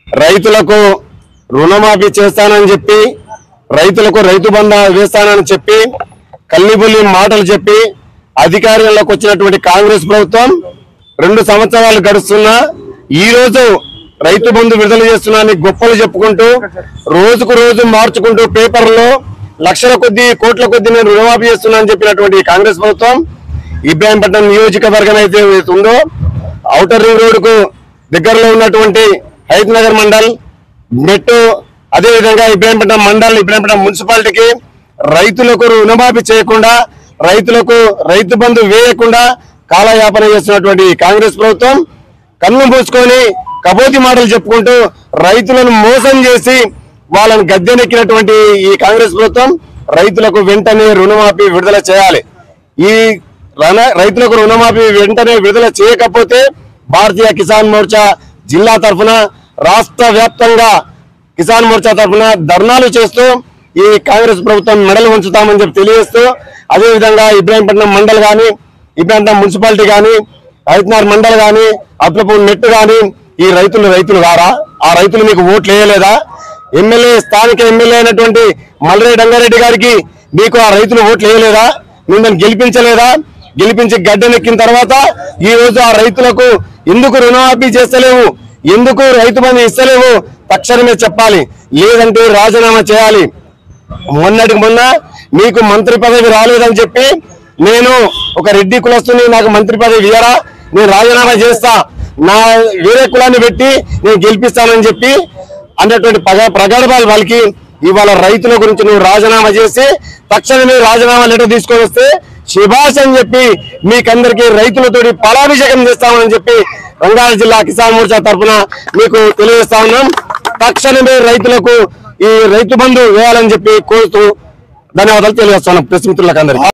రైతులకు రుణమాఫీ చేస్తానని చెప్పి రైతులకు రైతు బంధు వేస్తానని చెప్పి కల్లిబుల్లి మాటలు చెప్పి అధికారంలోకి వచ్చినటువంటి కాంగ్రెస్ ప్రభుత్వం 2 సంవత్సరాలు గడుస్తున్నా ఈ రోజు రైతు బంధు విడుదల చేస్తున్నానని గొప్పలు చెప్పుకుంటూ రోజుకు రోజు మార్చుకుంటూ పేపర్లో లక్షల కొద్ది కోట్ల కొద్ది నేను రుణమాఫీ చేస్తున్నానని చెప్పినటువంటి కాంగ్రెస్ ప్రభుత్వం ఇబ్రాహీంపట్నం నియోజకవర్గం అయితే ఉందో ఔటర్ రింగ్ రోడ్డుకు దగ్గరలో ఉన్నటువంటి హైత్ నగర్ మండల్ మెట్టు అదే విధంగా ఇబ్రాహీంపట్నం మండల్ ఇబ్రాహీంపట్నం మున్సిపాలిటీకి రైతులకు రుణమాఫీ చేయకుండా రైతులకు రైతు బంధు వేయకుండా కాలయాపన చేస్తున్నటువంటి కాంగ్రెస్ ప్రభుత్వం కన్ను మూసుకొని కబోతి మాటలు చెప్పుకుంటూ రైతులను మోసం చేసి వాళ్ళని గద్దెనెక్కినటువంటి ఈ కాంగ్రెస్ ప్రభుత్వం రైతులకు వెంటనే రుణమాఫీ విడుదల చేయాలి। ఈ రైతులకు రుణమాఫీ వెంటనే విడుదల చేయకపోతే భారతీయ కిసాన్ మోర్చా జిల్లా తరఫున రాష్ట్ర వ్యాప్తంగా కిసాన్ మోర్చా తరఫున ధర్నాలు చేస్తూ ఈ కాంగ్రెస్ ప్రభుత్వం మెడలు ఉంచుతామని చెప్పి తెలియజేస్తూ అదే విధంగా ఇబ్రాహీంపట్నం మండల్ కానీ ఇబ్రాహీంపట్నం మున్సిపాలిటీ కానీ హైత్నగర్ మండల్ కానీ అప్లపూర్ నెట్టు కానీ ఈ రైతులు కారా? ఆ రైతులు మీకు ఓట్లు వేయలేదా? స్థానిక ఎమ్మెల్యే అయినటువంటి మల్రెడ్డి రంగారెడ్డి గారికి మీకు ఆ రైతులు ఓట్లు వేయలేదా? మిమ్మల్ని గెలిపించలేదా? గెలిపించి గడ్డనెక్కిన తర్వాత ఈ రోజు ఆ రైతులకు ఎందుకు రుణమాఫీ చేస్తలేవు, ఎందుకు రైతు బంధు ఇస్తలేవు తక్షణమే చెప్పాలి, లేదంటే రాజీనామా చేయాలి। మొన్నటికి మొన్న మీకు మంత్రి పదవి రాలేదని చెప్పి నేను ఒక రెడ్డి కులస్తుని నాకు మంత్రి పదవి ఇయ్యరా, నేను రాజీనామా చేస్తా, నా వేరే కులాన్ని పెట్టి నేను గెలిపిస్తానని చెప్పి అన్నటువంటి ప్రగల్భాలు వాళ్ళకి ఇవాళ రైతుల గురించి నువ్వు రాజీనామా చేసి తక్షణమే రాజీనామా లెటర్ తీసుకొని వస్తే శిభాష్ అని చెప్పి మీకందరికీ రైతులతోటి పాలాభిషేకం చేస్తామని చెప్పి రంగారెడ్డి జిల్లా కిసాన్ మోర్చా తరఫున మీకు తెలియజేస్తా ఉన్నాం। తక్షణమే రైతులకు ఈ రైతు బంధు వేయాలని చెప్పి కోరుతూ ధన్యవాదాలు తెలియజేస్తున్నాం ప్రెస్ మిత్రులకు అందరికీ।